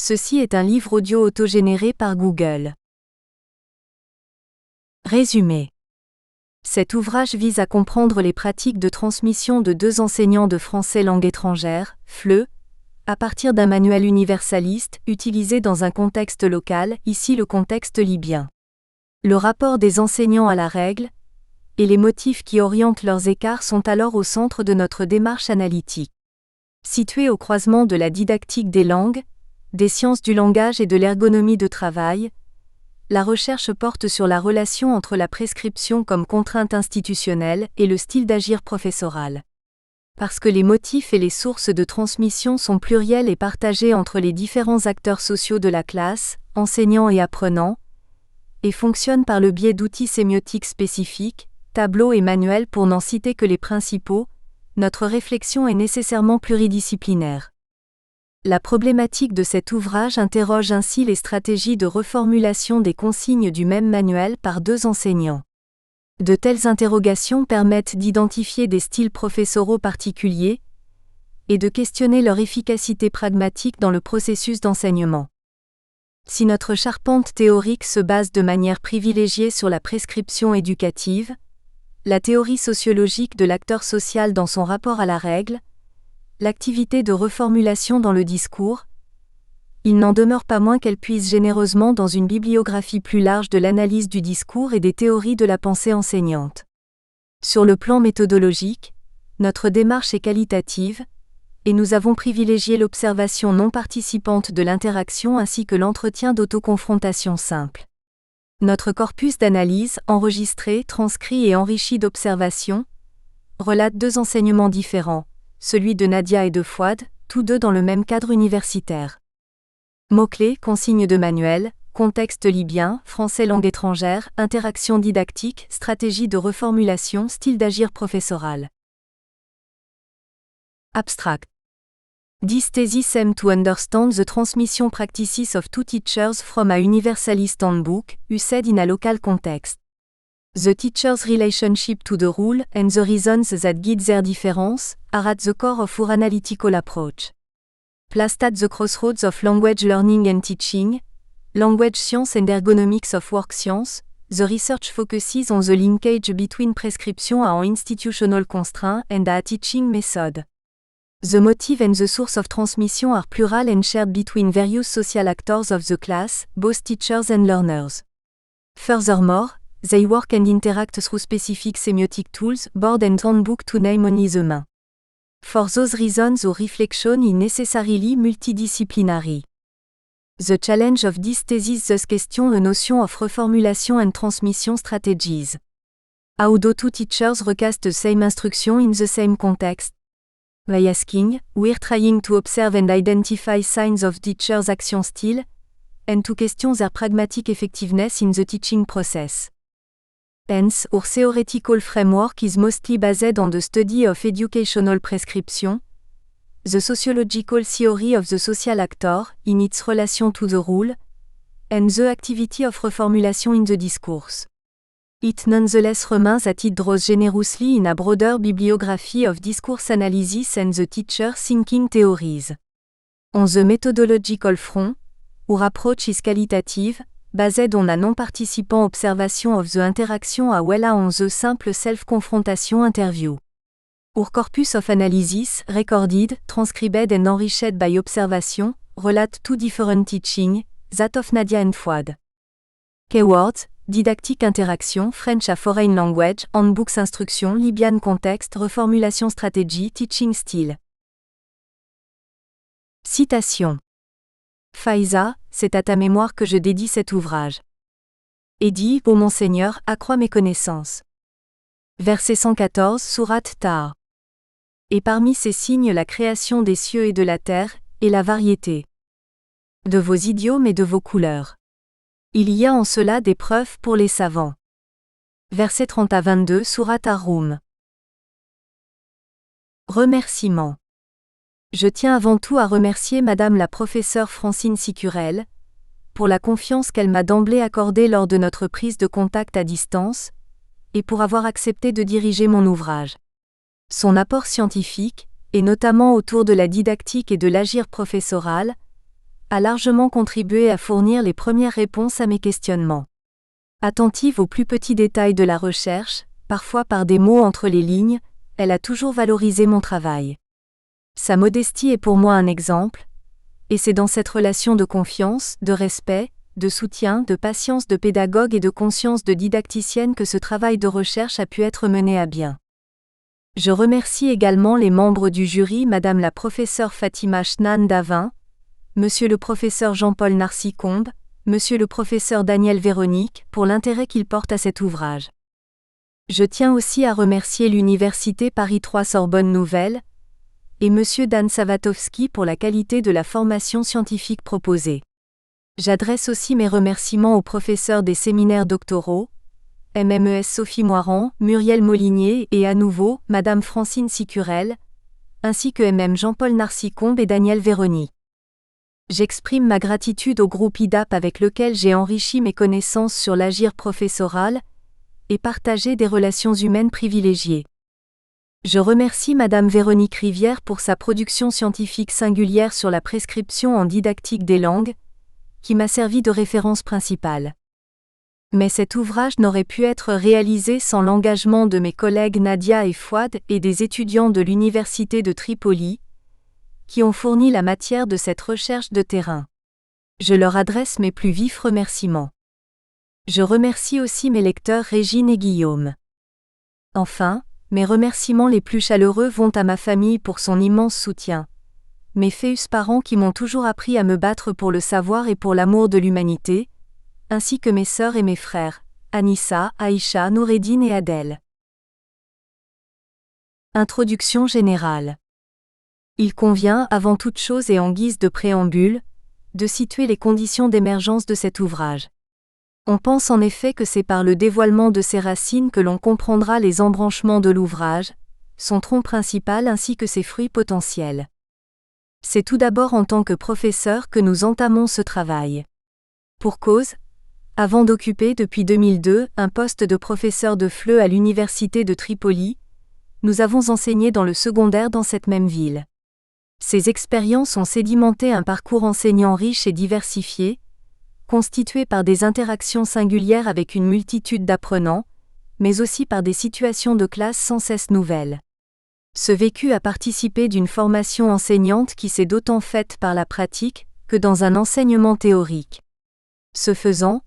Ceci est un livre audio autogénéré par Google. Résumé. Cet ouvrage vise à comprendre les pratiques de transmission de 2 enseignants de français langue étrangère, FLE, à partir d'un manuel universaliste, utilisé dans un contexte local, ici le contexte libyen. Le rapport des enseignants à la règle, et les motifs qui orientent leurs écarts sont alors au centre de notre démarche analytique. Situé au croisement de la didactique des langues, des sciences du langage et de l'ergonomie de travail, la recherche porte sur la relation entre la prescription comme contrainte institutionnelle et le style d'agir professoral. Parce que les motifs et les sources de transmission sont pluriels et partagés entre les différents acteurs sociaux de la classe, enseignants et apprenants, et fonctionnent par le biais d'outils sémiotiques spécifiques, tableaux et manuels pour n'en citer que les principaux, notre réflexion est nécessairement pluridisciplinaire. La problématique de cet ouvrage interroge ainsi les stratégies de reformulation des consignes du même manuel par 2 enseignants. De telles interrogations permettent d'identifier des styles professoraux particuliers et de questionner leur efficacité pragmatique dans le processus d'enseignement. Si notre charpente théorique se base de manière privilégiée sur la prescription éducative, la théorie sociologique de l'acteur social dans son rapport à la règle, l'activité de reformulation dans le discours, il n'en demeure pas moins qu'elle puise généreusement dans une bibliographie plus large de l'analyse du discours et des théories de la pensée enseignante. Sur le plan méthodologique, notre démarche est qualitative, et nous avons privilégié l'observation non participante de l'interaction ainsi que l'entretien d'autoconfrontation simple. Notre corpus d'analyse, enregistré, transcrit et enrichi d'observations, relate 2 enseignements différents, celui de Nadia et de Fouad, tous 2 dans le même cadre universitaire. Mots-clés, consignes de manuel, contexte libyen, français langue étrangère, interaction didactique, stratégie de reformulation, style d'agir professoral. Abstract. This thesis aims to understand the transmission practices of 2 teachers from a universalist handbook, used in a local context. The teacher's relationship to the rule and the reasons that guide their difference are at the core of our analytical approach. Placed at the crossroads of language learning and teaching, language science and ergonomics of work science, the research focuses on the linkage between prescription and institutional constraint and a teaching method. The motive and the source of transmission are plural and shared between various social actors of the class, both teachers and learners. Furthermore, they work and interact through specific semiotic tools, board and handbook to name only the main. For those reasons our reflection is necessarily multidisciplinary. The challenge of this thesis thus questions a notion of reformulation and transmission strategies. How do 2 teachers recast the same instruction in the same context? By asking, we're trying to observe and identify signs of teachers' action style, and to question their pragmatic effectiveness in the teaching process. Hence, our theoretical framework is mostly based on the study of educational prescription, the sociological theory of the social actor in its relation to the rule, and the activity of reformulation in the discourse. It nonetheless remains that it draws generously in a broader bibliography of discourse analysis and the teacher thinking theories. On the methodological front, our approach is qualitative, based on a non-participant observation of the interaction as well as on the simple self-confrontation interview. Our corpus of analysis, recorded, transcribed and enriched by observation, relate 2 different teaching, that of Nadia and Fouad. Keywords, didactique interaction, French a foreign language, handbooks instruction, Libyan context, reformulation stratégie, teaching style. Citation. Faiza, c'est à ta mémoire que je dédie cet ouvrage. Et dis, ô Monseigneur, accrois mes connaissances. Verset 114, Sourate Taha. Et parmi ces signes la création des cieux et de la terre, et la variété de vos idiomes et de vos couleurs. Il y a en cela des preuves pour les savants. Verset 30 à 22, Sourate Ar-Rum. Remerciements. Je tiens avant tout à remercier Madame la professeure Francine Sicurel, pour la confiance qu'elle m'a d'emblée accordée lors de notre prise de contact à distance, et pour avoir accepté de diriger mon ouvrage. Son apport scientifique, et notamment autour de la didactique et de l'agir professoral, a largement contribué à fournir les premières réponses à mes questionnements. Attentive aux plus petits détails de la recherche, parfois par des mots entre les lignes, elle a toujours valorisé mon travail. Sa modestie est pour moi un exemple, et c'est dans cette relation de confiance, de respect, de soutien, de patience de pédagogue et de conscience de didacticienne que ce travail de recherche a pu être mené à bien. Je remercie également les membres du jury, Madame la professeure Fatima Chnan Davin, Monsieur le professeur Jean-Paul Narcy-Combe, Monsieur le professeur Daniel Véronique, pour l'intérêt qu'ils portent à cet ouvrage. Je tiens aussi à remercier l'Université Paris 3 Sorbonne Nouvelle et Monsieur Dan Savatowski pour la qualité de la formation scientifique proposée. J'adresse aussi mes remerciements aux professeurs des séminaires doctoraux, MMES Sophie Moirand, Muriel Molinier et à nouveau, Madame Francine Sicurel, ainsi que Jean-Paul Narcy-Combe et Daniel Véronique. J'exprime ma gratitude au groupe IDAP avec lequel j'ai enrichi mes connaissances sur l'agir professoral et partagé des relations humaines privilégiées. Je remercie Madame Véronique Rivière pour sa production scientifique singulière sur la prescription en didactique des langues, qui m'a servi de référence principale. Mais cet ouvrage n'aurait pu être réalisé sans l'engagement de mes collègues Nadia et Fouad et des étudiants de l'Université de Tripoli, qui ont fourni la matière de cette recherche de terrain. Je leur adresse mes plus vifs remerciements. Je remercie aussi mes lecteurs Régine et Guillaume. Enfin, mes remerciements les plus chaleureux vont à ma famille pour son immense soutien, mes féus parents qui m'ont toujours appris à me battre pour le savoir et pour l'amour de l'humanité, ainsi que mes sœurs et mes frères, Anissa, Aïcha, Noureddine et Adèle. Introduction générale. Il convient, avant toute chose et en guise de préambule, de situer les conditions d'émergence de cet ouvrage. On pense en effet que c'est par le dévoilement de ses racines que l'on comprendra les embranchements de l'ouvrage, son tronc principal ainsi que ses fruits potentiels. C'est tout d'abord en tant que professeur que nous entamons ce travail. Pour cause, avant d'occuper depuis 2002 un poste de professeur de FLE à l'Université de Tripoli, nous avons enseigné dans le secondaire dans cette même ville. Ces expériences ont sédimenté un parcours enseignant riche et diversifié, constitué par des interactions singulières avec une multitude d'apprenants, mais aussi par des situations de classe sans cesse nouvelles. Ce vécu a participé d'une formation enseignante qui s'est d'autant faite par la pratique que dans un enseignement théorique. Ce faisant,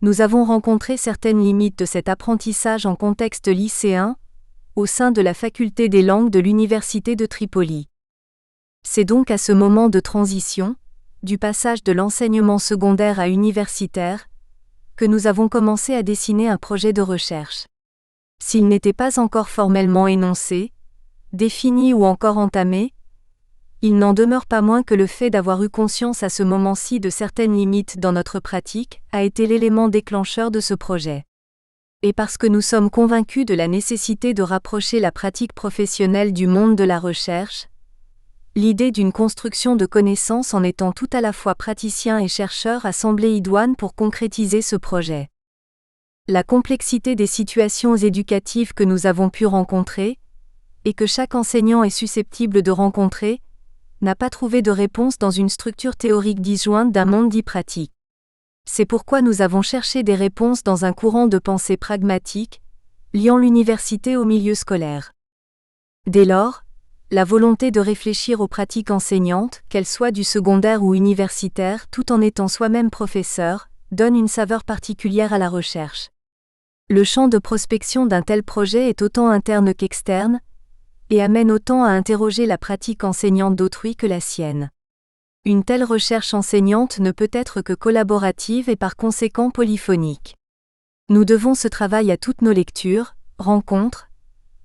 nous avons rencontré certaines limites de cet apprentissage en contexte lycéen, au sein de la faculté des langues de l'Université de Tripoli. C'est donc à ce moment de transition, du passage de l'enseignement secondaire à universitaire, que nous avons commencé à dessiner un projet de recherche. S'il n'était pas encore formellement énoncé, défini ou encore entamé, il n'en demeure pas moins que le fait d'avoir eu conscience à ce moment-ci de certaines limites dans notre pratique a été l'élément déclencheur de ce projet. Et parce que nous sommes convaincus de la nécessité de rapprocher la pratique professionnelle du monde de la recherche, l'idée d'une construction de connaissances en étant tout à la fois praticien et chercheur a semblé idoine pour concrétiser ce projet. La complexité des situations éducatives que nous avons pu rencontrer, et que chaque enseignant est susceptible de rencontrer, n'a pas trouvé de réponse dans une structure théorique disjointe d'un monde dit pratique. C'est pourquoi nous avons cherché des réponses dans un courant de pensée pragmatique, liant l'université au milieu scolaire. Dès lors, la volonté de réfléchir aux pratiques enseignantes, qu'elles soient du secondaire ou universitaire, tout en étant soi-même professeur, donne une saveur particulière à la recherche. Le champ de prospection d'un tel projet est autant interne qu'externe, et amène autant à interroger la pratique enseignante d'autrui que la sienne. Une telle recherche enseignante ne peut être que collaborative et par conséquent polyphonique. Nous devons ce travail à toutes nos lectures, rencontres,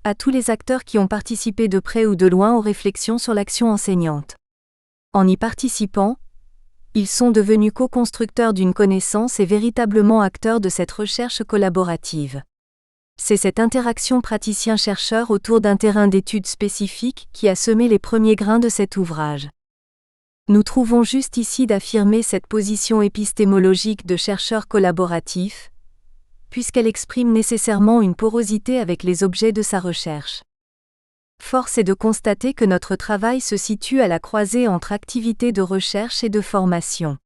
à tous les acteurs qui ont participé de près ou de loin aux réflexions sur l'action enseignante. En y participant, ils sont devenus co-constructeurs d'une connaissance et véritablement acteurs de cette recherche collaborative. C'est cette interaction praticien-chercheur autour d'un terrain d'études spécifique qui a semé les premiers grains de cet ouvrage. Nous trouvons juste ici d'affirmer cette position épistémologique de chercheur collaboratif, puisqu'elle exprime nécessairement une porosité avec les objets de sa recherche. Force est de constater que notre travail se situe à la croisée entre activités de recherche et de formation.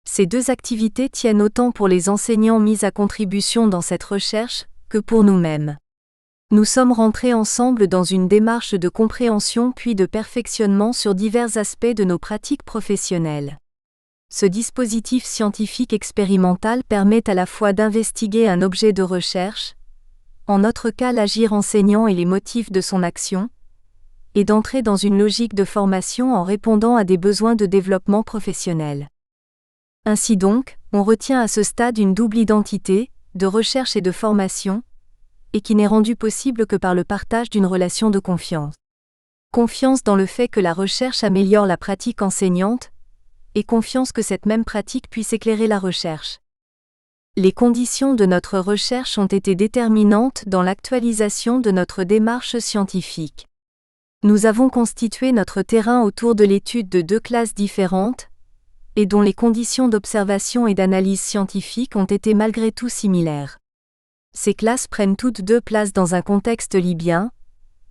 Ces deux activités tiennent autant pour les enseignants mis à contribution dans cette recherche, que pour nous-mêmes. Nous sommes rentrés ensemble dans une démarche de compréhension puis de perfectionnement sur divers aspects de nos pratiques professionnelles. Ce dispositif scientifique expérimental permet à la fois d'investiguer un objet de recherche, en notre cas l'agir enseignant et les motifs de son action, et d'entrer dans une logique de formation en répondant à des besoins de développement professionnel. Ainsi donc, on retient à ce stade une double identité, de recherche et de formation, et qui n'est rendue possible que par le partage d'une relation de confiance. Confiance dans le fait que la recherche améliore la pratique enseignante, et confiance que cette même pratique puisse éclairer la recherche. Les conditions de notre recherche ont été déterminantes dans l'actualisation de notre démarche scientifique. Nous avons constitué notre terrain autour de l'étude de deux classes différentes, et dont les conditions d'observation et d'analyse scientifique ont été malgré tout similaires. Ces classes prennent toutes deux place dans un contexte libyen.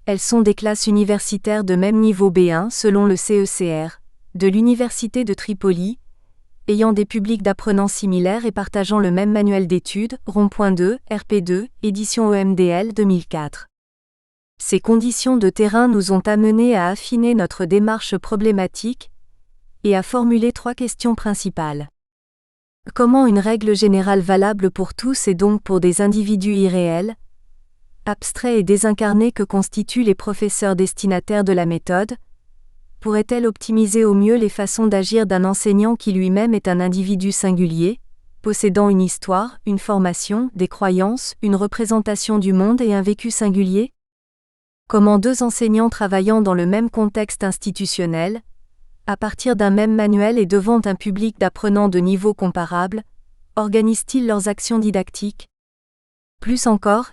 Elles sont des classes universitaires de même niveau B1 selon le CECR, de l'Université de Tripoli, ayant des publics d'apprenants similaires et partageant le même manuel d'études, Rond.2, RP2, édition EMDL 2004. Ces conditions de terrain nous ont amenés à affiner notre démarche problématique et à formuler trois questions principales. Comment une règle générale valable pour tous et donc pour des individus irréels, abstraits et désincarnés que constituent les professeurs destinataires de la méthode, pourrait-elle optimiser au mieux les façons d'agir d'un enseignant qui lui-même est un individu singulier, possédant une histoire, une formation, des croyances, une représentation du monde et un vécu singulier? Comment deux enseignants travaillant dans le même contexte institutionnel, à partir d'un même manuel et devant un public d'apprenants de niveau comparable, organisent-ils leurs actions didactiques? Plus encore,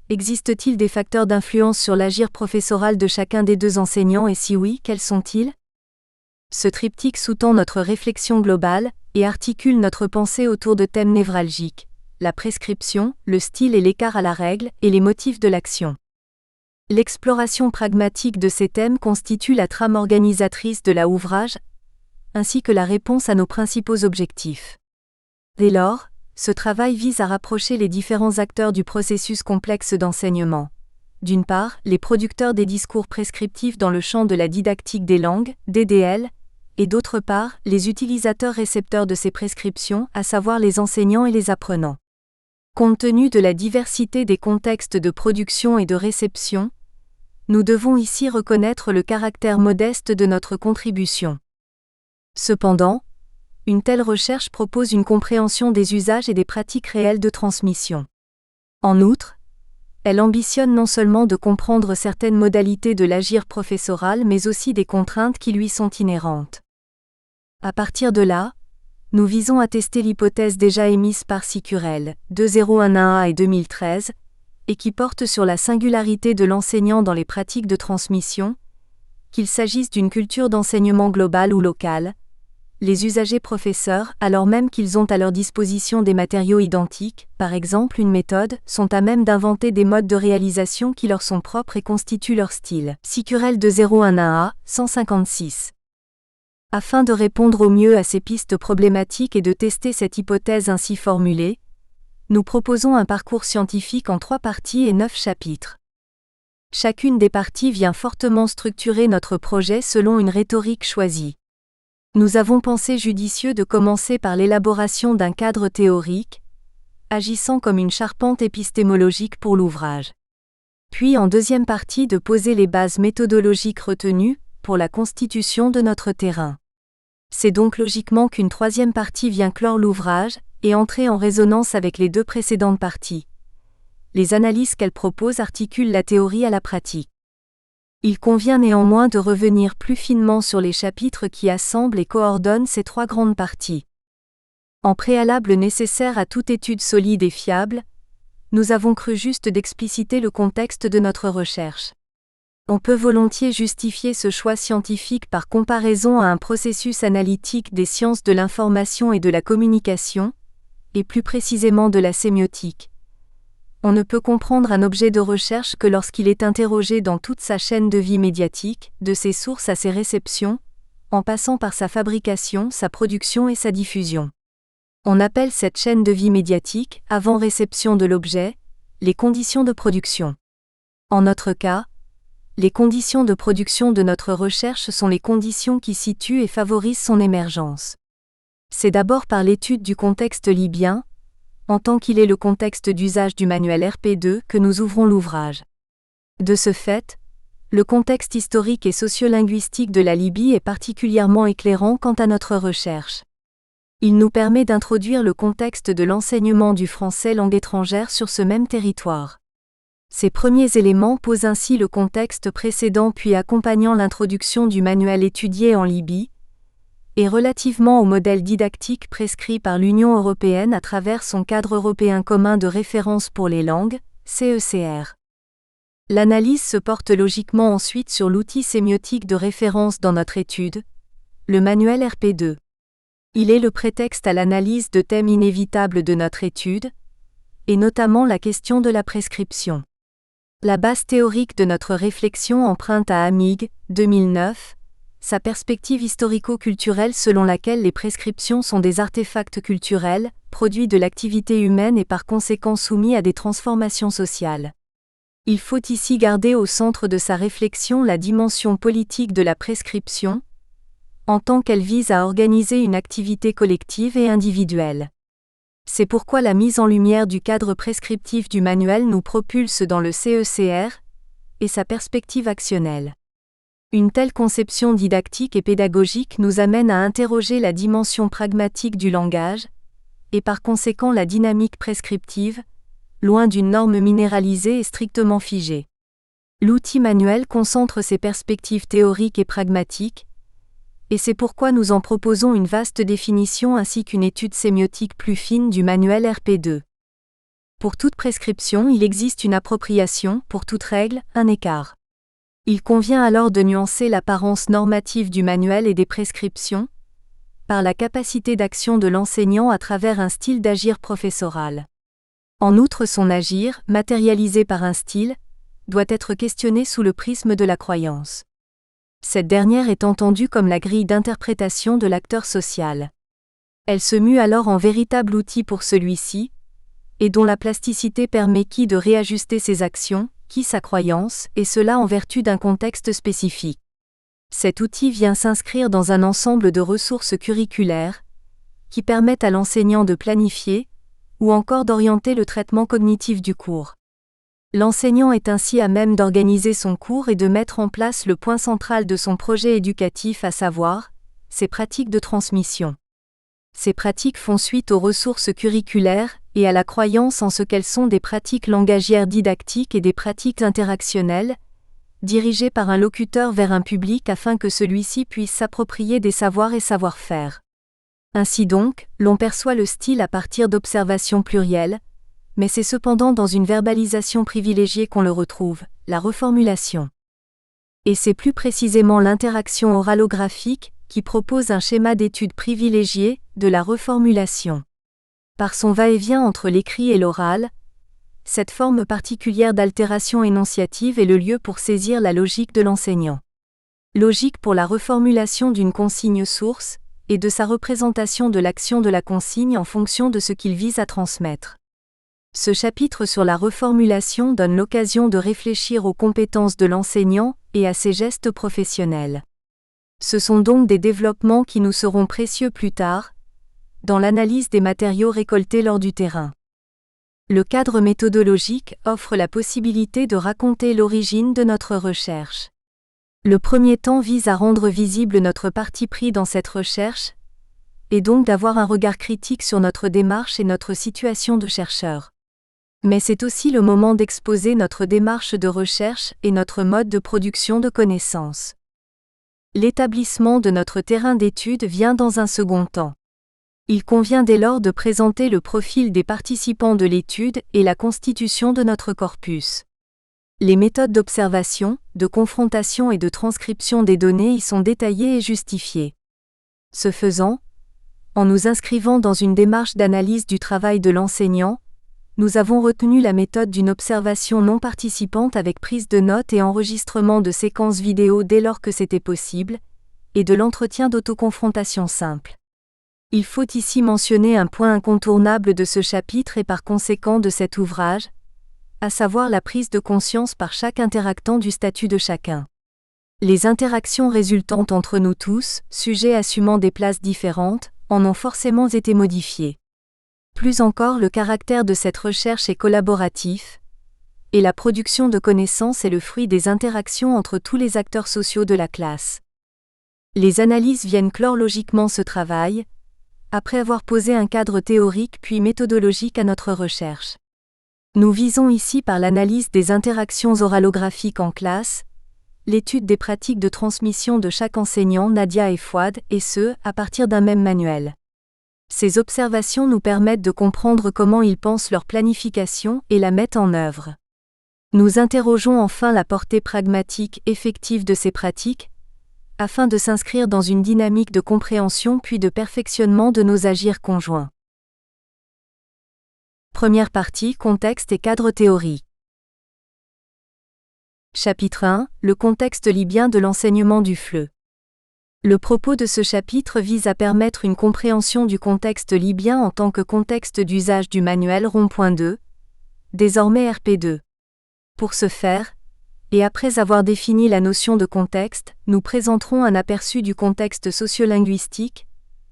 existe-t-il des facteurs d'influence sur l'agir professoral de chacun des deux enseignants et si oui, quels sont-ils? Ce triptyque sous-tend notre réflexion globale et articule notre pensée autour de thèmes névralgiques, la prescription, le style et l'écart à la règle, et les motifs de l'action. L'exploration pragmatique de ces thèmes constitue la trame organisatrice de l'ouvrage, ainsi que la réponse à nos principaux objectifs. Dès lors, ce travail vise à rapprocher les différents acteurs du processus complexe d'enseignement. D'une part, les producteurs des discours prescriptifs dans le champ de la didactique des langues, DDL, et d'autre part, les utilisateurs récepteurs de ces prescriptions, à savoir les enseignants et les apprenants. Compte tenu de la diversité des contextes de production et de réception, nous devons ici reconnaître le caractère modeste de notre contribution. Cependant, une telle recherche propose une compréhension des usages et des pratiques réelles de transmission. En outre, elle ambitionne non seulement de comprendre certaines modalités de l'agir professoral mais aussi des contraintes qui lui sont inhérentes. À partir de là, nous visons à tester l'hypothèse déjà émise par Sicurel, 2011A et 2013, et qui porte sur la singularité de l'enseignant dans les pratiques de transmission, qu'il s'agisse d'une culture d'enseignement globale ou locale. Les usagers professeurs, alors même qu'ils ont à leur disposition des matériaux identiques, par exemple une méthode, sont à même d'inventer des modes de réalisation qui leur sont propres et constituent leur style. Sicurel 2011A, 156. Afin de répondre au mieux à ces pistes problématiques et de tester cette hypothèse ainsi formulée, nous proposons un parcours scientifique en 3 parties et 9 chapitres. Chacune des parties vient fortement structurer notre projet selon une rhétorique choisie. Nous avons pensé judicieux de commencer par l'élaboration d'un cadre théorique, agissant comme une charpente épistémologique pour l'ouvrage. Puis en deuxième partie de poser les bases méthodologiques retenues pour la constitution de notre terrain. C'est donc logiquement qu'une troisième partie vient clore l'ouvrage et entrer en résonance avec les 2 précédentes parties. Les analyses qu'elle propose articulent la théorie à la pratique. Il convient néanmoins de revenir plus finement sur les chapitres qui assemblent et coordonnent ces 3 grandes parties. En préalable nécessaire à toute étude solide et fiable, nous avons cru juste d'expliciter le contexte de notre recherche. On peut volontiers justifier ce choix scientifique par comparaison à un processus analytique des sciences de l'information et de la communication, et plus précisément de la sémiotique. On ne peut comprendre un objet de recherche que lorsqu'il est interrogé dans toute sa chaîne de vie médiatique, de ses sources à ses réceptions, en passant par sa fabrication, sa production et sa diffusion. On appelle cette chaîne de vie médiatique, avant réception de l'objet, les conditions de production. En notre cas, les conditions de production de notre recherche sont les conditions qui situent et favorisent son émergence. C'est d'abord par l'étude du contexte libyen, en tant qu'il est le contexte d'usage du manuel RP2 que nous ouvrons l'ouvrage. De ce fait, le contexte historique et sociolinguistique de la Libye est particulièrement éclairant quant à notre recherche. Il nous permet d'introduire le contexte de l'enseignement du français langue étrangère sur ce même territoire. Ces premiers éléments posent ainsi le contexte précédent puis accompagnant l'introduction du manuel étudié en Libye, et relativement au modèle didactique prescrit par l'Union européenne à travers son cadre européen commun de référence pour les langues, CECR. L'analyse se porte logiquement ensuite sur l'outil sémiotique de référence dans notre étude, le manuel RP2. Il est le prétexte à l'analyse de thèmes inévitables de notre étude, et notamment la question de la prescription. La base théorique de notre réflexion emprunte à Amig, 2009, sa perspective historico-culturelle selon laquelle les prescriptions sont des artefacts culturels, produits de l'activité humaine et par conséquent soumis à des transformations sociales. Il faut ici garder au centre de sa réflexion la dimension politique de la prescription, en tant qu'elle vise à organiser une activité collective et individuelle. C'est pourquoi la mise en lumière du cadre prescriptif du manuel nous propulse dans le CECR et sa perspective actionnelle. Une telle conception didactique et pédagogique nous amène à interroger la dimension pragmatique du langage, et par conséquent la dynamique prescriptive, loin d'une norme minéralisée et strictement figée. L'outil manuel concentre ses perspectives théoriques et pragmatiques, et c'est pourquoi nous en proposons une vaste définition ainsi qu'une étude sémiotique plus fine du manuel RP2. Pour toute prescription, il existe une appropriation, pour toute règle, un écart. Il convient alors de nuancer l'apparence normative du manuel et des prescriptions, par la capacité d'action de l'enseignant à travers un style d'agir professoral. En outre, son agir, matérialisé par un style, doit être questionné sous le prisme de la croyance. Cette dernière est entendue comme la grille d'interprétation de l'acteur social. Elle se mue alors en véritable outil pour celui-ci, et dont la plasticité permet qui de réajuster ses actions, qui sa croyance, et cela en vertu d'un contexte spécifique. Cet outil vient s'inscrire dans un ensemble de ressources curriculaires, qui permettent à l'enseignant de planifier, ou encore d'orienter le traitement cognitif du cours. L'enseignant est ainsi à même d'organiser son cours et de mettre en place le point central de son projet éducatif, à savoir, ses pratiques de transmission. Ces pratiques font suite aux ressources curriculaires, et à la croyance en ce qu'elles sont des pratiques langagières didactiques et des pratiques interactionnelles, dirigées par un locuteur vers un public afin que celui-ci puisse s'approprier des savoirs et savoir-faire. Ainsi donc, l'on perçoit le style à partir d'observations plurielles, mais c'est cependant dans une verbalisation privilégiée qu'on le retrouve, la reformulation. Et c'est plus précisément l'interaction oralographique qui propose un schéma d'étude privilégié de la reformulation. Par son va-et-vient entre l'écrit et l'oral, cette forme particulière d'altération énonciative est le lieu pour saisir la logique de l'enseignant. Logique pour la reformulation d'une consigne source, et de sa représentation de l'action de la consigne en fonction de ce qu'il vise à transmettre. Ce chapitre sur la reformulation donne l'occasion de réfléchir aux compétences de l'enseignant et à ses gestes professionnels. Ce sont donc des développements qui nous seront précieux plus tard, dans l'analyse des matériaux récoltés lors du terrain. Le cadre méthodologique offre la possibilité de raconter l'origine de notre recherche. Le premier temps vise à rendre visible notre parti pris dans cette recherche, et donc d'avoir un regard critique sur notre démarche et notre situation de chercheur. Mais c'est aussi le moment d'exposer notre démarche de recherche et notre mode de production de connaissances. L'établissement de notre terrain d'étude vient dans un second temps. Il convient dès lors de présenter le profil des participants de l'étude et la constitution de notre corpus. Les méthodes d'observation, de confrontation et de transcription des données y sont détaillées et justifiées. Ce faisant, en nous inscrivant dans une démarche d'analyse du travail de l'enseignant, nous avons retenu la méthode d'une observation non participante avec prise de notes et enregistrement de séquences vidéo dès lors que c'était possible, et de l'entretien d'autoconfrontation simple. Il faut ici mentionner un point incontournable de ce chapitre et par conséquent de cet ouvrage, à savoir la prise de conscience par chaque interactant du statut de chacun. Les interactions résultantes entre nous tous, sujets assumant des places différentes, en ont forcément été modifiées. Plus encore, le caractère de cette recherche est collaboratif, et la production de connaissances est le fruit des interactions entre tous les acteurs sociaux de la classe. Les analyses viennent clore logiquement ce travail, après avoir posé un cadre théorique puis méthodologique à notre recherche. Nous visons ici par l'analyse des interactions oralographiques en classe, l'étude des pratiques de transmission de chaque enseignant Nadia et Fouad, et ce, à partir d'un même manuel. Ces observations nous permettent de comprendre comment ils pensent leur planification et la mettent en œuvre. Nous interrogeons enfin la portée pragmatique effective de ces pratiques, afin de s'inscrire dans une dynamique de compréhension puis de perfectionnement de nos agirs conjoints. Première partie, contexte et cadre théorique. Chapitre 1, le contexte libyen de l'enseignement du FLE. Le propos de ce chapitre vise à permettre une compréhension du contexte libyen en tant que contexte d'usage du manuel Rond.2, désormais RP2. Pour ce faire, et après avoir défini la notion de contexte, nous présenterons un aperçu du contexte sociolinguistique,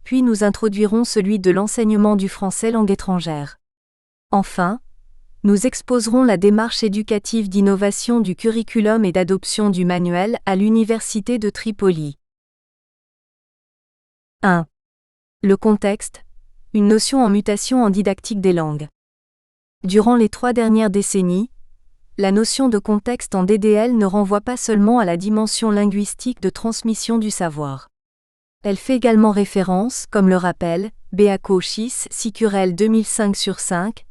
puis nous introduirons celui de l'enseignement du français langue étrangère. Enfin, nous exposerons la démarche éducative d'innovation du curriculum et d'adoption du manuel à l'Université de Tripoli. 1. Le contexte, une notion en mutation en didactique des langues. Durant les 3 dernières décennies, la notion de contexte en DDL ne renvoie pas seulement à la dimension linguistique de transmission du savoir. Elle fait également référence, comme le rappelle Beaco-Schiss, Sicurel 2005/5,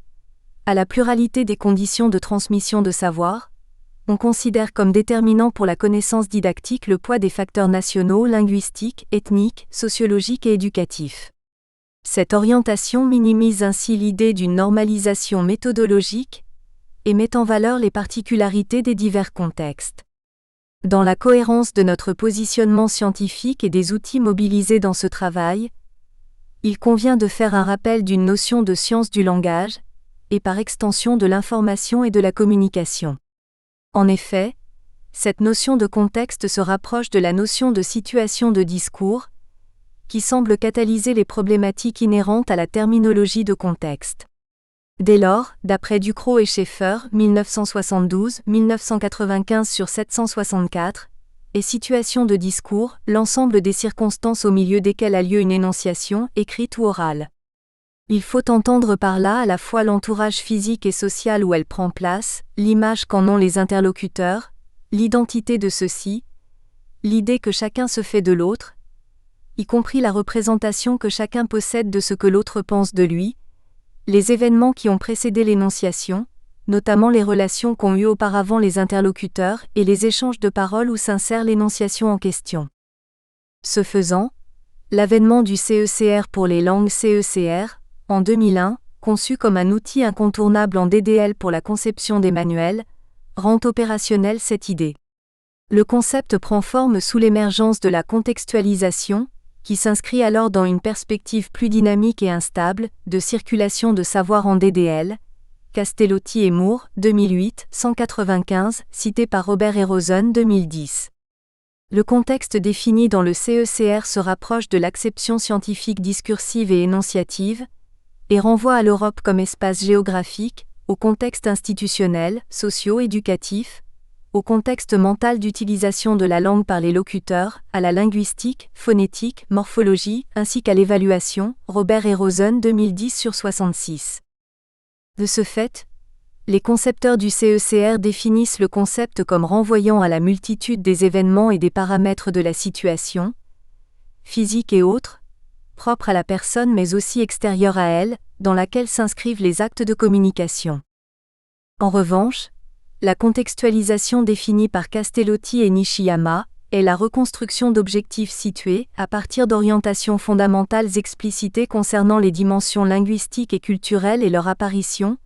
à la pluralité des conditions de transmission de savoir. On considère comme déterminant pour la connaissance didactique le poids des facteurs nationaux, linguistiques, ethniques, sociologiques et éducatifs. Cette orientation minimise ainsi l'idée d'une normalisation méthodologique et met en valeur les particularités des divers contextes. Dans la cohérence de notre positionnement scientifique et des outils mobilisés dans ce travail, il convient de faire un rappel d'une notion de science du langage, et par extension de l'information et de la communication. En effet, cette notion de contexte se rapproche de la notion de situation de discours, qui semble catalyser les problématiques inhérentes à la terminologie de contexte. Dès lors, d'après Ducrot et Schaeffer, 1972-1995/764, et situation de discours, l'ensemble des circonstances au milieu desquelles a lieu une énonciation, écrite ou orale. Il faut entendre par là à la fois l'entourage physique et social où elle prend place, l'image qu'en ont les interlocuteurs, l'identité de ceux-ci, l'idée que chacun se fait de l'autre, y compris la représentation que chacun possède de ce que l'autre pense de lui, les événements qui ont précédé l'énonciation, notamment les relations qu'ont eues auparavant les interlocuteurs et les échanges de paroles où s'insère l'énonciation en question. Ce faisant, l'avènement du CECR pour les langues CECR, en 2001, conçu comme un outil incontournable en DDL pour la conception des manuels, rend opérationnelle cette idée. Le concept prend forme sous l'émergence de la contextualisation, qui s'inscrit alors dans une perspective plus dynamique et instable, de circulation de savoir en DDL, Castellotti et Moore, 2008, 195, cité par Robert et Rosen, 2010. Le contexte défini dans le CECR se rapproche de l'acception scientifique discursive et énonciative, et renvoie à l'Europe comme espace géographique, au contexte institutionnel, socio-éducatif, au contexte mental d'utilisation de la langue par les locuteurs, à la linguistique, phonétique, morphologie, ainsi qu'à l'évaluation, Robert et Rosen 2010/66. De ce fait, les concepteurs du CECR définissent le concept comme renvoyant à la multitude des événements et des paramètres de la situation, physique et autres, propres à la personne mais aussi extérieure à elle, dans laquelle s'inscrivent les actes de communication. En revanche, la contextualisation définie par Castellotti et Nishiyama est la reconstruction d'objectifs situés à partir d'orientations fondamentales explicitées concernant les dimensions linguistiques et culturelles et leur apparition,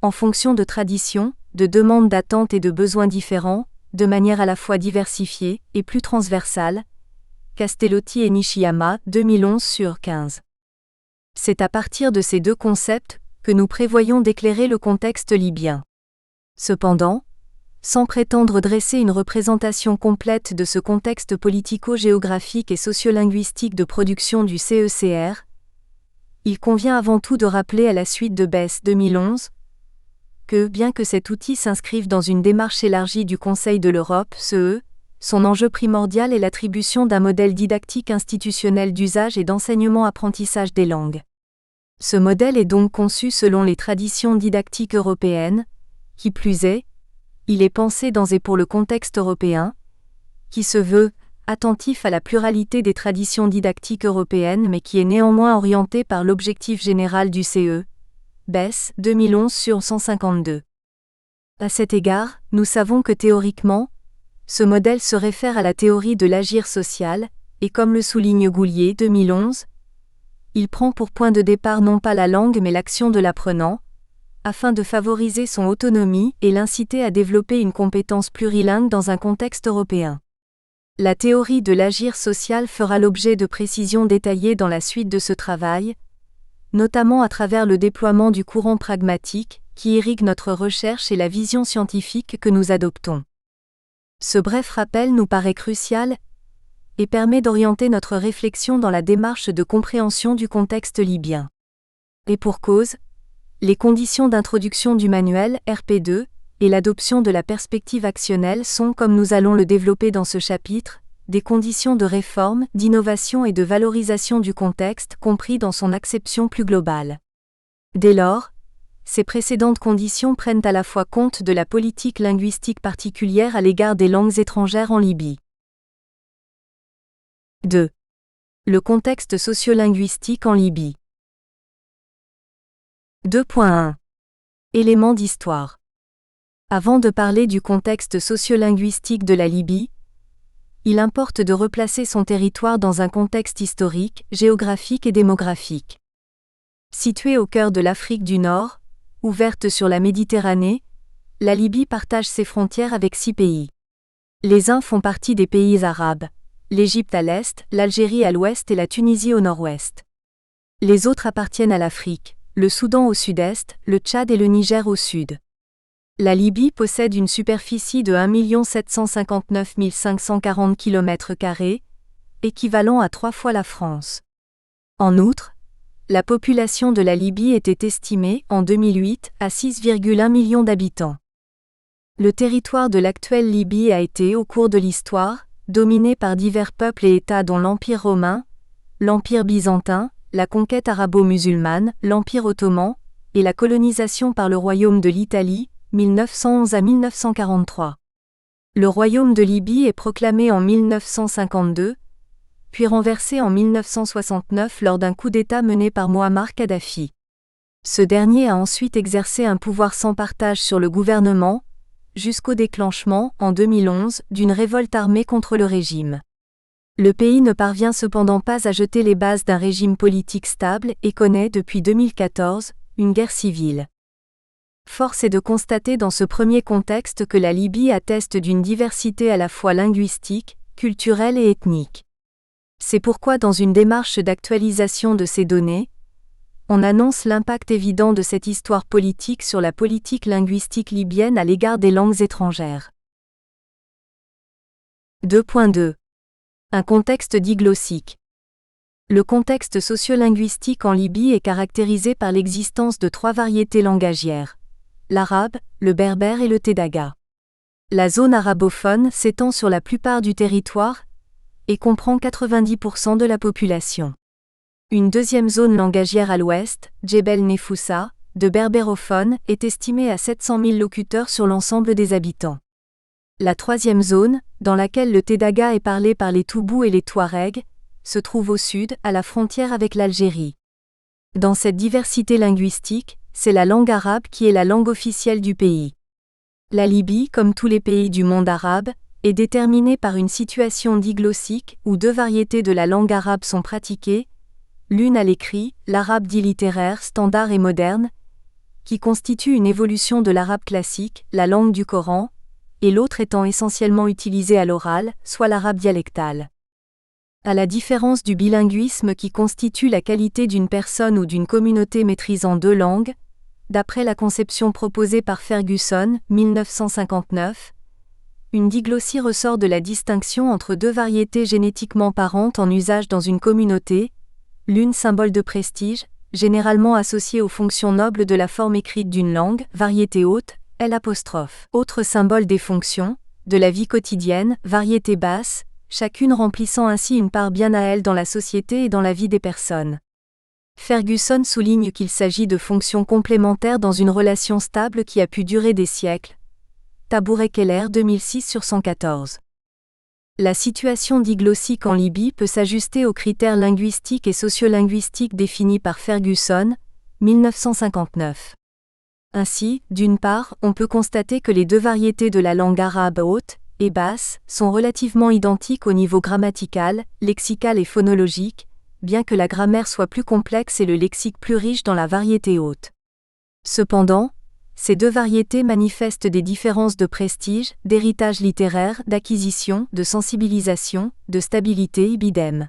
en fonction de traditions, de demandes d'attentes et de besoins différents, de manière à la fois diversifiée et plus transversale. Castellotti et Nishiyama, 2011/15. C'est à partir de ces deux concepts que nous prévoyons d'éclairer le contexte libyen. Cependant, sans prétendre dresser une représentation complète de ce contexte politico-géographique et sociolinguistique de production du CECR, il convient avant tout de rappeler à la suite de Besse 2011 que, bien que cet outil s'inscrive dans une démarche élargie du Conseil de l'Europe, CE, son enjeu primordial est l'attribution d'un modèle didactique institutionnel d'usage et d'enseignement-apprentissage des langues. Ce modèle est donc conçu selon les traditions didactiques européennes, qui plus est, il est pensé dans et pour le contexte européen, qui se veut attentif à la pluralité des traditions didactiques européennes mais qui est néanmoins orienté par l'objectif général du CE. Besse, 2011/152. À cet égard, nous savons que théoriquement, ce modèle se réfère à la théorie de l'agir social, et comme le souligne Goulier 2011, il prend pour point de départ non pas la langue mais l'action de l'apprenant, afin de favoriser son autonomie et l'inciter à développer une compétence plurilingue dans un contexte européen. La théorie de l'agir social fera l'objet de précisions détaillées dans la suite de ce travail, notamment à travers le déploiement du courant pragmatique, qui irrigue notre recherche et la vision scientifique que nous adoptons. Ce bref rappel nous paraît crucial et permet d'orienter notre réflexion dans la démarche de compréhension du contexte libyen. Et pour cause, les conditions d'introduction du manuel RP2 et l'adoption de la perspective actionnelle sont, comme nous allons le développer dans ce chapitre, des conditions de réforme, d'innovation et de valorisation du contexte compris dans son acception plus globale. Dès lors, ces précédentes conditions prennent à la fois compte de la politique linguistique particulière à l'égard des langues étrangères en Libye. 2. Le contexte sociolinguistique en Libye. 2.1. Éléments d'histoire. Avant de parler du contexte sociolinguistique de la Libye, il importe de replacer son territoire dans un contexte historique, géographique et démographique. Située au cœur de l'Afrique du Nord, ouverte sur la Méditerranée, la Libye partage ses frontières avec 6 pays. Les uns font partie des pays arabes, l'Égypte à l'est, l'Algérie à l'ouest et la Tunisie au nord-ouest. Les autres appartiennent à l'Afrique, le Soudan au sud-est, le Tchad et le Niger au sud. La Libye possède une superficie de 1 759 540 km², équivalent à 3 fois la France. En outre, la population de la Libye était estimée, en 2008, à 6,1 millions d'habitants. Le territoire de l'actuelle Libye a été, au cours de l'histoire, dominé par divers peuples et États dont l'Empire romain, l'Empire byzantin, la conquête arabo-musulmane, l'Empire ottoman, et la colonisation par le Royaume de l'Italie, 1911 à 1943. Le Royaume de Libye est proclamé en 1952, puis renversé en 1969 lors d'un coup d'État mené par Mouammar Kadhafi. Ce dernier a ensuite exercé un pouvoir sans partage sur le gouvernement, jusqu'au déclenchement, en 2011, d'une révolte armée contre le régime. Le pays ne parvient cependant pas à jeter les bases d'un régime politique stable et connaît depuis 2014 une guerre civile. Force est de constater dans ce premier contexte que la Libye atteste d'une diversité à la fois linguistique, culturelle et ethnique. C'est pourquoi dans une démarche d'actualisation de ces données, on annonce l'impact évident de cette histoire politique sur la politique linguistique libyenne à l'égard des langues étrangères. 2.2. Un contexte diglossique. Le contexte sociolinguistique en Libye est caractérisé par l'existence de 3 variétés langagières: l'arabe, le berbère et le tedaga. La zone arabophone s'étend sur la plupart du territoire et comprend 90% de la population. Une deuxième zone langagière à l'ouest, Djebel Nefoussa, de berbérophones, est estimée à 700 000 locuteurs sur l'ensemble des habitants. La troisième zone, dans laquelle le tedaga est parlé par les Toubous et les Touaregs, se trouve au sud, à la frontière avec l'Algérie. Dans cette diversité linguistique, c'est la langue arabe qui est la langue officielle du pays. La Libye, comme tous les pays du monde arabe, est déterminée par une situation diglossique où 2 variétés de la langue arabe sont pratiquées, l'une à l'écrit, l'arabe dit littéraire, standard et moderne, qui constitue une évolution de l'arabe classique, la langue du Coran, et l'autre étant essentiellement utilisée à l'oral, soit l'arabe dialectal. À la différence du bilinguisme qui constitue la qualité d'une personne ou d'une communauté maîtrisant deux langues, d'après la conception proposée par Ferguson, 1959, une diglossie ressort de la distinction entre deux variétés génétiquement parentes en usage dans une communauté, l'une symbole de prestige, généralement associée aux fonctions nobles de la forme écrite d'une langue, variété haute, L', autre symbole des fonctions, de la vie quotidienne, variété basse, chacune remplissant ainsi une part bien à elle dans la société et dans la vie des personnes. Ferguson souligne qu'il s'agit de fonctions complémentaires dans une relation stable qui a pu durer des siècles. Tabouret-Keller 2006/114. La situation diglossique en Libye peut s'ajuster aux critères linguistiques et sociolinguistiques définis par Ferguson, 1959. Ainsi, d'une part, on peut constater que les deux variétés de la langue arabe haute et basse sont relativement identiques au niveau grammatical, lexical et phonologique, bien que la grammaire soit plus complexe et le lexique plus riche dans la variété haute. Cependant, ces deux variétés manifestent des différences de prestige, d'héritage littéraire, d'acquisition, de sensibilisation, de stabilité ibidem.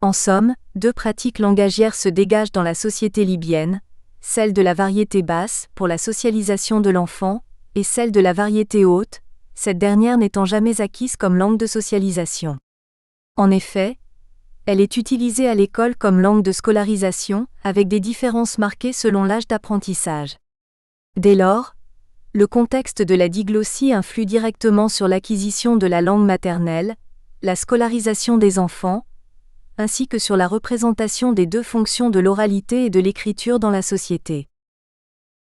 En somme, deux pratiques langagières se dégagent dans la société libyenne, celle de la variété basse, pour la socialisation de l'enfant, et celle de la variété haute, cette dernière n'étant jamais acquise comme langue de socialisation. En effet, elle est utilisée à l'école comme langue de scolarisation, avec des différences marquées selon l'âge d'apprentissage. Dès lors, le contexte de la diglossie influe directement sur l'acquisition de la langue maternelle, la scolarisation des enfants, ainsi que sur la représentation des deux fonctions de l'oralité et de l'écriture dans la société.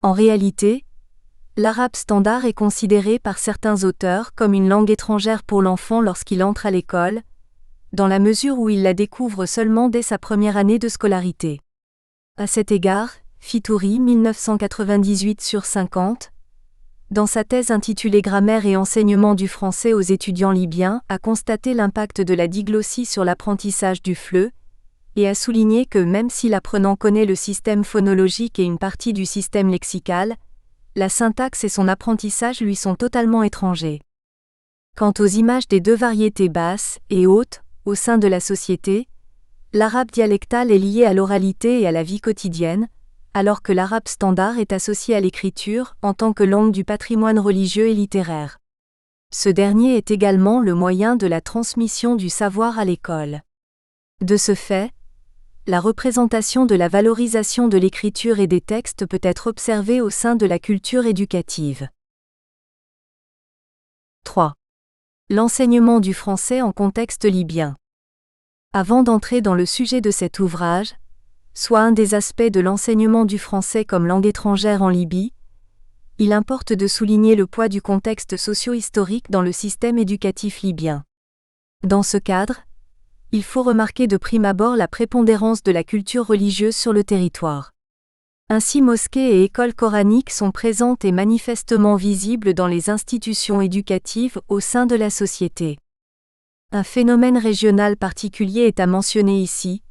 En réalité, l'arabe standard est considéré par certains auteurs comme une langue étrangère pour l'enfant lorsqu'il entre à l'école, dans la mesure où il la découvre seulement dès sa première année de scolarité. À cet égard, Fitouri 1998/50, dans sa thèse intitulée Grammaire et enseignement du français aux étudiants libyens, a constaté l'impact de la diglossie sur l'apprentissage du FLE, et a souligné que même si l'apprenant connaît le système phonologique et une partie du système lexical, la syntaxe et son apprentissage lui sont totalement étrangers. Quant aux images des deux variétés basses et hautes, au sein de la société, l'arabe dialectal est lié à l'oralité et à la vie quotidienne, alors que l'arabe standard est associé à l'écriture en tant que langue du patrimoine religieux et littéraire. Ce dernier est également le moyen de la transmission du savoir à l'école. De ce fait, la représentation de la valorisation de l'écriture et des textes peut être observée au sein de la culture éducative. 3. L'enseignement du français en contexte libyen. Avant d'entrer dans le sujet de cet ouvrage, soit un des aspects de l'enseignement du français comme langue étrangère en Libye, il importe de souligner le poids du contexte socio-historique dans le système éducatif libyen. Dans ce cadre, il faut remarquer de prime abord la prépondérance de la culture religieuse sur le territoire. Ainsi, mosquées et écoles coraniques sont présentes et manifestement visibles dans les institutions éducatives au sein de la société. Un phénomène régional particulier est à mentionner ici.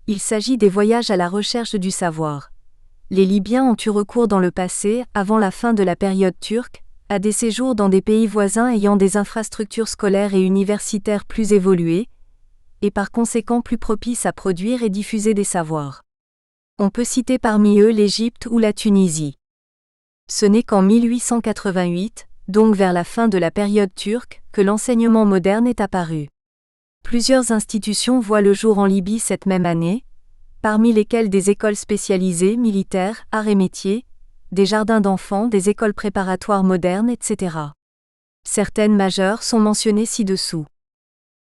Il s'agit des voyages à la recherche du savoir. Les Libyens ont eu recours dans le passé, avant la fin de la période turque, à des séjours dans des pays voisins ayant des infrastructures scolaires et universitaires plus évoluées, et par conséquent plus propices à produire et diffuser des savoirs. On peut citer parmi eux l'Égypte ou la Tunisie. Ce n'est qu'en 1888, donc vers la fin de la période turque, que l'enseignement moderne est apparu. Plusieurs institutions voient le jour en Libye cette même année, parmi lesquelles des écoles spécialisées militaires, arts et métiers, des jardins d'enfants, des écoles préparatoires modernes, etc. Certaines majeures sont mentionnées ci-dessous.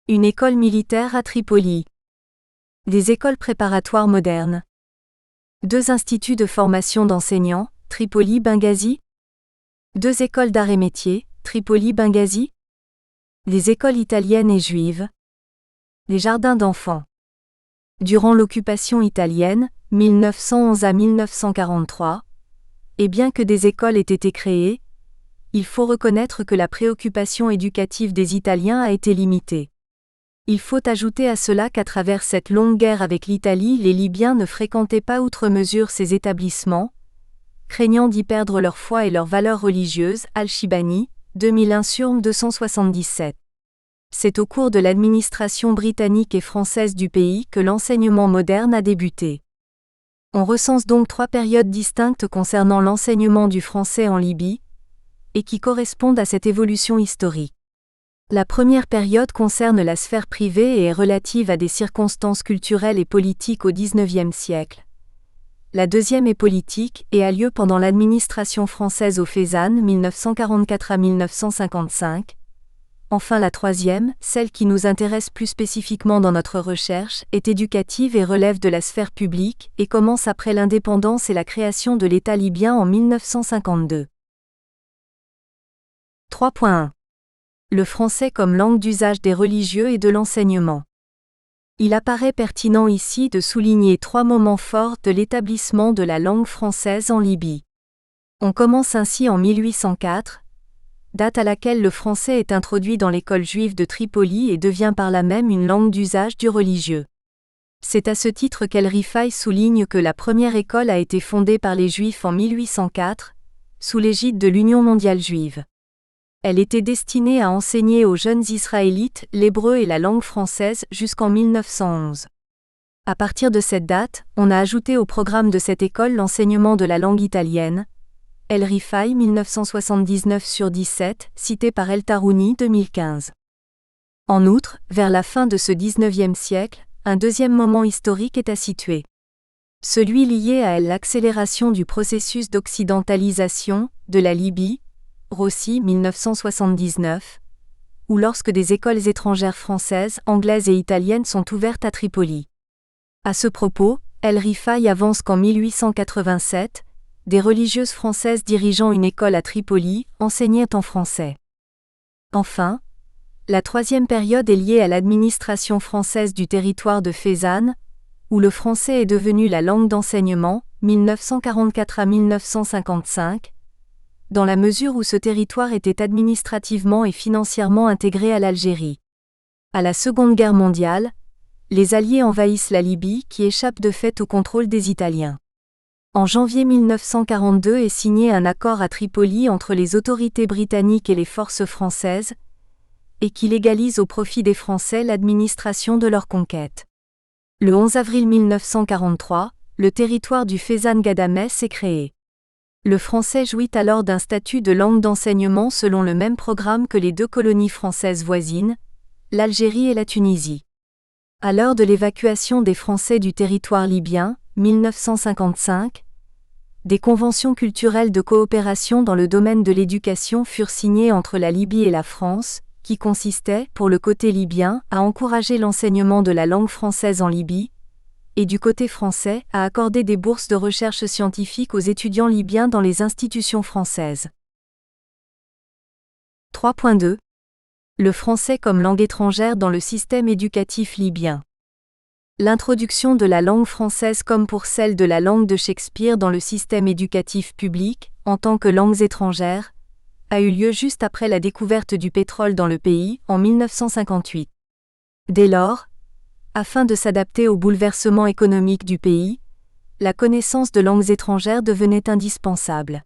Une école militaire à Tripoli. Des écoles préparatoires modernes. 2 instituts de formation d'enseignants, Tripoli-Benghazi. 2 écoles d'arts et métiers, Tripoli-Benghazi. Des écoles italiennes et juives. Les jardins d'enfants. Durant l'occupation italienne, 1911 à 1943, et bien que des écoles aient été créées, il faut reconnaître que la préoccupation éducative des Italiens a été limitée. Il faut ajouter à cela qu'à travers cette longue guerre avec l'Italie, les Libyens ne fréquentaient pas outre mesure ces établissements, craignant d'y perdre leur foi et leurs valeurs religieuses. Al-Shibani, 2001 sur 277. C'est au cours de l'administration britannique et française du pays que l'enseignement moderne a débuté. On recense donc 3 périodes distinctes concernant l'enseignement du français en Libye, et qui correspondent à cette évolution historique. La première période concerne la sphère privée et est relative à des circonstances culturelles et politiques au XIXe siècle. La deuxième est politique et a lieu pendant l'administration française au Fezzan 1944 à 1955. Enfin la troisième, celle qui nous intéresse plus spécifiquement dans notre recherche, est éducative et relève de la sphère publique et commence après l'indépendance et la création de l'État libyen en 1952. 3.1. Le français comme langue d'usage des religieux et de l'enseignement. Il apparaît pertinent ici de souligner 3 moments forts de l'établissement de la langue française en Libye. On commence ainsi en 1804, date à laquelle le français est introduit dans l'école juive de Tripoli et devient par là même une langue d'usage du religieux. C'est à ce titre qu'El Rifai souligne que la première école a été fondée par les Juifs en 1804, sous l'égide de l'Union mondiale juive. Elle était destinée à enseigner aux jeunes Israélites l'hébreu et la langue française jusqu'en 1911. À partir de cette date, on a ajouté au programme de cette école l'enseignement de la langue italienne, El Rifai 1979 sur 17, cité par El Tarouni 2015. En outre, vers la fin de ce XIXe siècle, un deuxième moment historique est à situer. Celui lié à l'accélération du processus d'occidentalisation de la Libye, Rossi 1979, ou lorsque des écoles étrangères françaises, anglaises et italiennes sont ouvertes à Tripoli. À ce propos, El Rifai avance qu'en 1887, des religieuses françaises dirigeant une école à Tripoli enseignaient en français. Enfin, la troisième période est liée à l'administration française du territoire de Fezzan, où le français est devenu la langue d'enseignement, 1944 à 1955, dans la mesure où ce territoire était administrativement et financièrement intégré à l'Algérie. À la Seconde Guerre mondiale, les Alliés envahissent la Libye qui échappe de fait au contrôle des Italiens. En janvier 1942 est signé un accord à Tripoli entre les autorités britanniques et les forces françaises, et qui légalise au profit des Français l'administration de leur conquête. Le 11 avril 1943, le territoire du Fezzan-Ghadamès est créé. Le français jouit alors d'un statut de langue d'enseignement selon le même programme que les 2 colonies françaises voisines, l'Algérie et la Tunisie. À l'heure de l'évacuation des Français du territoire libyen, 1955, des conventions culturelles de coopération dans le domaine de l'éducation furent signées entre la Libye et la France, qui consistaient, pour le côté libyen, à encourager l'enseignement de la langue française en Libye, et du côté français, à accorder des bourses de recherche scientifique aux étudiants libyens dans les institutions françaises. 3.2. Le français comme langue étrangère dans le système éducatif libyen. L'introduction de la langue française comme pour celle de la langue de Shakespeare dans le système éducatif public, en tant que langues étrangères, a eu lieu juste après la découverte du pétrole dans le pays, en 1958. Dès lors, afin de s'adapter aux bouleversements économiques du pays, la connaissance de langues étrangères devenait indispensable.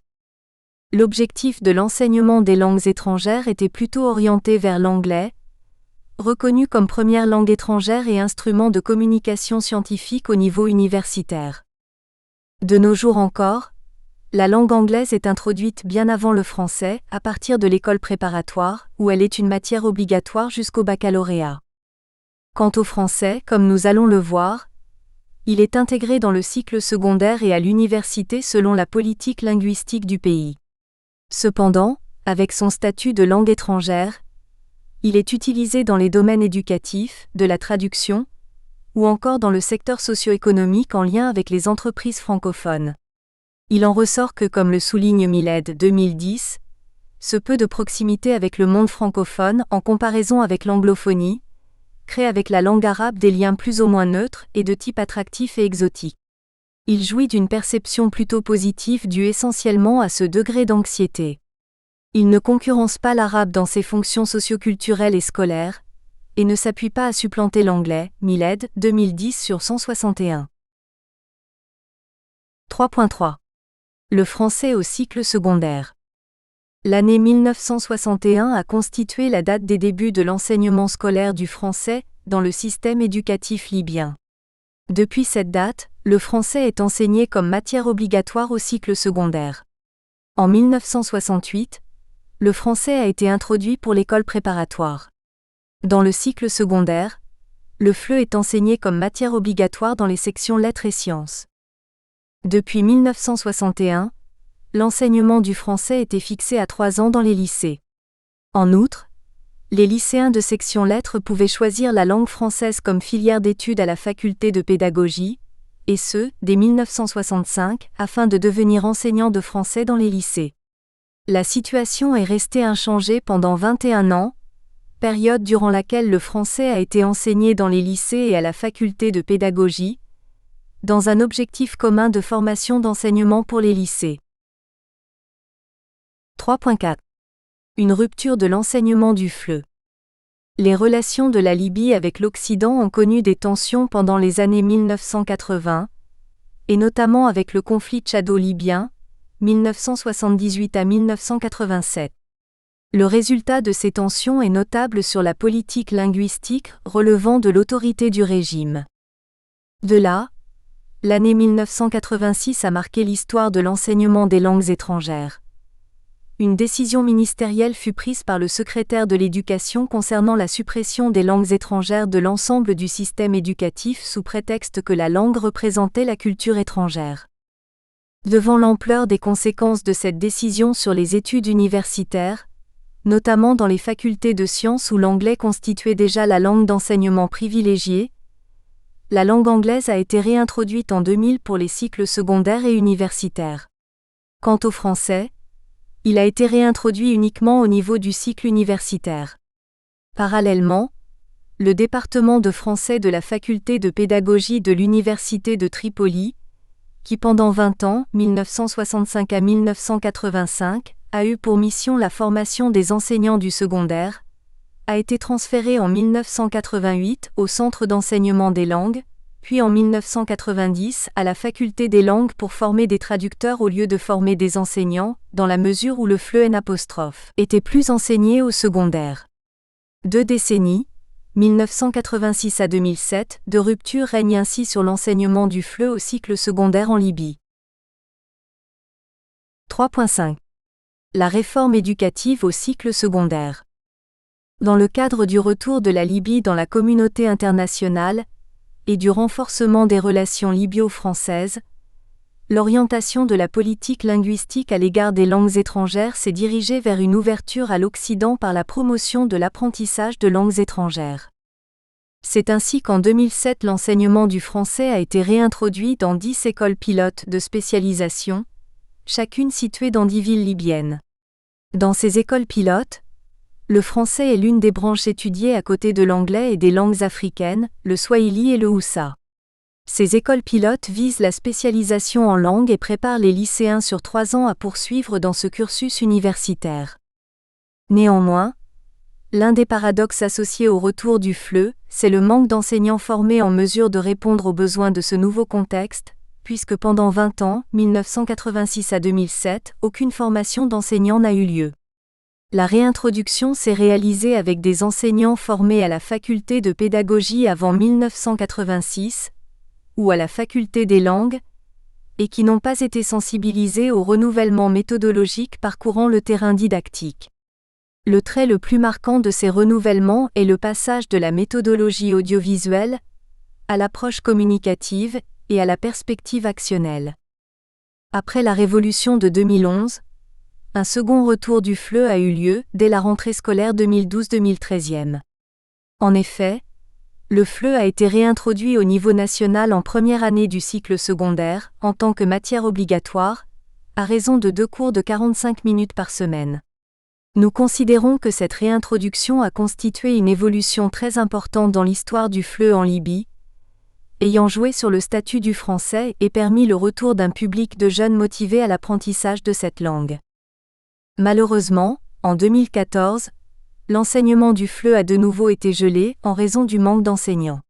L'objectif de l'enseignement des langues étrangères était plutôt orienté vers l'anglais, reconnu comme première langue étrangère et instrument de communication scientifique au niveau universitaire. De nos jours encore, la langue anglaise est introduite bien avant le français, à partir de l'école préparatoire, où elle est une matière obligatoire jusqu'au baccalauréat. Quant au français, comme nous allons le voir, il est intégré dans le cycle secondaire et à l'université selon la politique linguistique du pays. Cependant, avec son statut de langue étrangère, il est utilisé dans les domaines éducatifs, de la traduction, ou encore dans le secteur socio-économique en lien avec les entreprises francophones. Il en ressort que, comme le souligne Miled 2010, ce peu de proximité avec le monde francophone en comparaison avec l'anglophonie, crée avec la langue arabe des liens plus ou moins neutres et de type attractif et exotique. Il jouit d'une perception plutôt positive due essentiellement à ce degré d'anxiété. Il ne concurrence pas l'arabe dans ses fonctions socioculturelles et scolaires, et ne s'appuie pas à supplanter l'anglais, Miled 2010 sur 161. 3.3. Le français au cycle secondaire. L'année 1961 a constitué la date des débuts de l'enseignement scolaire du français dans le système éducatif libyen. Depuis cette date, le français est enseigné comme matière obligatoire au cycle secondaire. En 1968, le français a été introduit pour l'école préparatoire. Dans le cycle secondaire, le FLE est enseigné comme matière obligatoire dans les sections lettres et sciences. Depuis 1961, l'enseignement du français était fixé à 3 ans dans les lycées. En outre, les lycéens de section lettres pouvaient choisir la langue française comme filière d'études à la faculté de pédagogie, et ce, dès 1965, afin de devenir enseignant de français dans les lycées. La situation est restée inchangée pendant 21 ans, période durant laquelle le français a été enseigné dans les lycées et à la faculté de pédagogie, dans un objectif commun de formation d'enseignement pour les lycées. 3.4. Une rupture de l'enseignement du FLE. Les relations de la Libye avec l'Occident ont connu des tensions pendant les années 1980, et notamment avec le conflit tchado-libyen, 1978 à 1987. Le résultat de ces tensions est notable sur la politique linguistique relevant de l'autorité du régime. De là, l'année 1986 a marqué l'histoire de l'enseignement des langues étrangères. Une décision ministérielle fut prise par le secrétaire de l'Éducation concernant la suppression des langues étrangères de l'ensemble du système éducatif sous prétexte que la langue représentait la culture étrangère. Devant l'ampleur des conséquences de cette décision sur les études universitaires, notamment dans les facultés de sciences où l'anglais constituait déjà la langue d'enseignement privilégiée, la langue anglaise a été réintroduite en 2000 pour les cycles secondaires et universitaires. Quant au français, il a été réintroduit uniquement au niveau du cycle universitaire. Parallèlement, le département de français de la faculté de pédagogie de l'université de Tripoli, qui pendant 20 ans, 1965 à 1985, a eu pour mission la formation des enseignants du secondaire, a été transféré en 1988 au Centre d'enseignement des langues, puis en 1990 à la Faculté des langues pour former des traducteurs au lieu de former des enseignants, dans la mesure où le FLE était plus enseigné au secondaire. 2 décennies, 1986 à 2007, de rupture règne ainsi sur l'enseignement du FLE au cycle secondaire en Libye. 3.5. La réforme éducative au cycle secondaire. Dans le cadre du retour de la Libye dans la communauté internationale, et du renforcement des relations libyo-françaises, l'orientation de la politique linguistique à l'égard des langues étrangères s'est dirigée vers une ouverture à l'Occident par la promotion de l'apprentissage de langues étrangères. C'est ainsi qu'en 2007 l'enseignement du français a été réintroduit dans 10 écoles pilotes de spécialisation, chacune située dans 10 villes libyennes. Dans ces écoles pilotes, le français est l'une des branches étudiées à côté de l'anglais et des langues africaines, le swahili et le haussa. Ces écoles pilotes visent la spécialisation en langue et préparent les lycéens sur 3 ans à poursuivre dans ce cursus universitaire. Néanmoins, l'un des paradoxes associés au retour du FLE, c'est le manque d'enseignants formés en mesure de répondre aux besoins de ce nouveau contexte, puisque pendant 20 ans, 1986 à 2007, aucune formation d'enseignants n'a eu lieu. La réintroduction s'est réalisée avec des enseignants formés à la faculté de pédagogie avant 1986, ou à la faculté des langues, et qui n'ont pas été sensibilisés au renouvellement méthodologique parcourant le terrain didactique. Le trait le plus marquant de ces renouvellements est le passage de la méthodologie audiovisuelle à l'approche communicative et à la perspective actionnelle. Après la révolution de 2011, un second retour du FLE a eu lieu dès la rentrée scolaire 2012-2013. En effet, le FLE a été réintroduit au niveau national en première année du cycle secondaire, en tant que matière obligatoire, à raison de 2 cours de 45 minutes par semaine. Nous considérons que cette réintroduction a constitué une évolution très importante dans l'histoire du FLE en Libye, ayant joué sur le statut du français et permis le retour d'un public de jeunes motivés à l'apprentissage de cette langue. Malheureusement, en 2014, l'enseignement du FLE a de nouveau été gelé en raison du manque d'enseignants.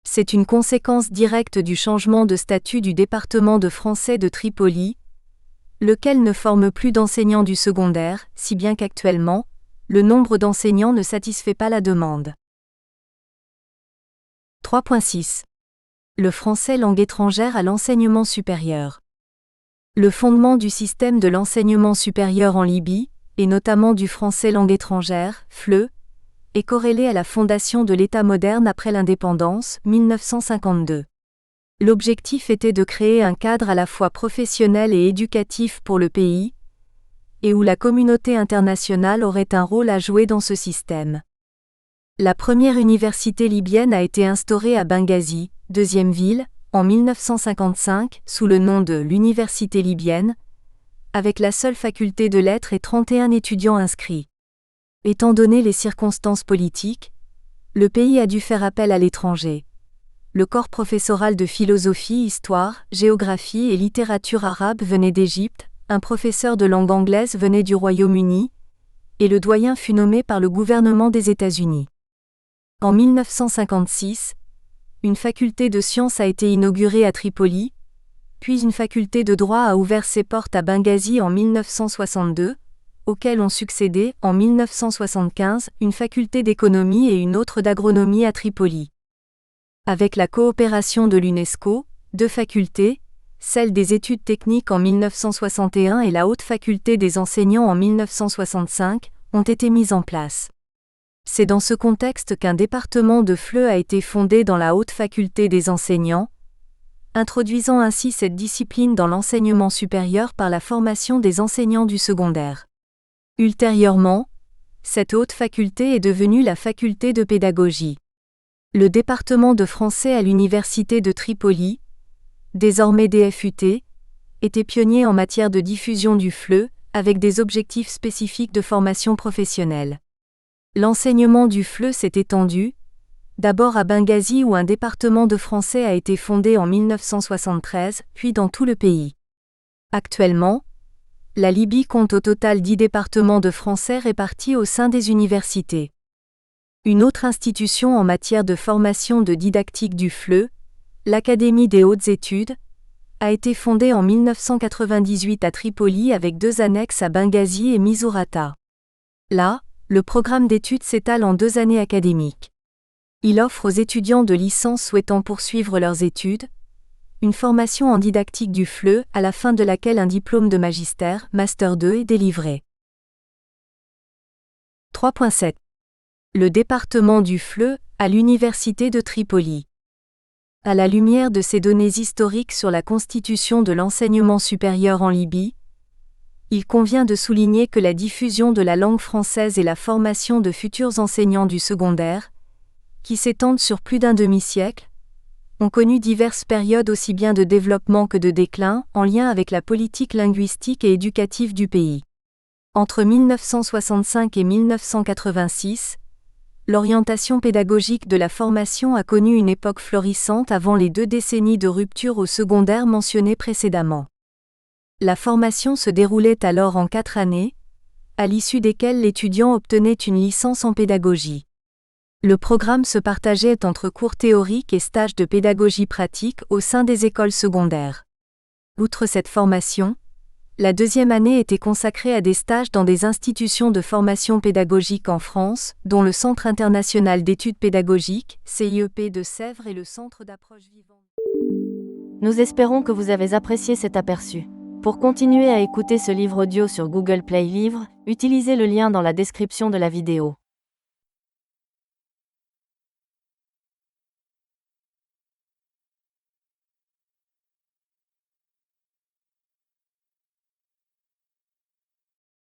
C'est une conséquence directe du changement de statut du département de français de Tripoli, lequel ne forme plus d'enseignants du secondaire, si bien qu'actuellement, le nombre d'enseignants ne satisfait pas la demande. 3.6. Le français langue étrangère à l'enseignement supérieur. Le fondement du système de l'enseignement supérieur en Libye, et notamment du français langue étrangère, FLE, est corrélé à la fondation de l'État moderne après l'indépendance, 1952. L'objectif était de créer un cadre à la fois professionnel et éducatif pour le pays, et où la communauté internationale aurait un rôle à jouer dans ce système. La première université libyenne a été instaurée à Benghazi, deuxième ville, en 1955, sous le nom de l'Université libyenne, avec la seule faculté de lettres et 31 étudiants inscrits. Étant donné les circonstances politiques, le pays a dû faire appel à l'étranger. Le corps professoral de philosophie, histoire, géographie et littérature arabe venait d'Égypte, un professeur de langue anglaise venait du Royaume-Uni, et le doyen fut nommé par le gouvernement des États-Unis. En 1956, une faculté de sciences a été inaugurée à Tripoli, puis une faculté de droit a ouvert ses portes à Benghazi en 1962, auxquelles ont succédé, en 1975, une faculté d'économie et une autre d'agronomie à Tripoli. Avec la coopération de l'UNESCO, deux facultés, celle des études techniques en 1961 et la haute faculté des enseignants en 1965, ont été mises en place. C'est dans ce contexte qu'un département de FLE a été fondé dans la haute faculté des enseignants, introduisant ainsi cette discipline dans l'enseignement supérieur par la formation des enseignants du secondaire. Ultérieurement, cette haute faculté est devenue la faculté de pédagogie. Le département de français à l'université de Tripoli, désormais DFUT, était pionnier en matière de diffusion du FLE, avec des objectifs spécifiques de formation professionnelle. L'enseignement du FLE s'est étendu, d'abord à Benghazi où un département de français a été fondé en 1973, puis dans tout le pays. Actuellement, la Libye compte au total 10 départements de français répartis au sein des universités. Une autre institution en matière de formation de didactique du FLE, l'Académie des hautes études, a été fondée en 1998 à Tripoli avec 2 annexes à Benghazi et Misurata. Là, le programme d'études s'étale en 2 années académiques. Il offre aux étudiants de licence souhaitant poursuivre leurs études une formation en didactique du FLE, à la fin de laquelle un diplôme de magistère, Master 2, est délivré. 3.7. Le département du FLE, à l'Université de Tripoli. À la lumière de ces données historiques sur la constitution de l'enseignement supérieur en Libye, il convient de souligner que la diffusion de la langue française et la formation de futurs enseignants du secondaire, qui s'étendent sur plus d'un demi-siècle, ont connu diverses périodes aussi bien de développement que de déclin, en lien avec la politique linguistique et éducative du pays. Entre 1965 et 1986, l'orientation pédagogique de la formation a connu une époque florissante avant les 2 décennies de rupture au secondaire mentionnées précédemment. La formation se déroulait alors en 4 années, à l'issue desquelles l'étudiant obtenait une licence en pédagogie. Le programme se partageait entre cours théoriques et stages de pédagogie pratique au sein des écoles secondaires. Outre cette formation, la 2e année était consacrée à des stages dans des institutions de formation pédagogique en France, dont le Centre international d'études pédagogiques, CIEP de Sèvres et le Centre d'approche vivante. Nous espérons que vous avez apprécié cet aperçu. Pour continuer à écouter ce livre audio sur Google Play Livres, utilisez le lien dans la description de la vidéo.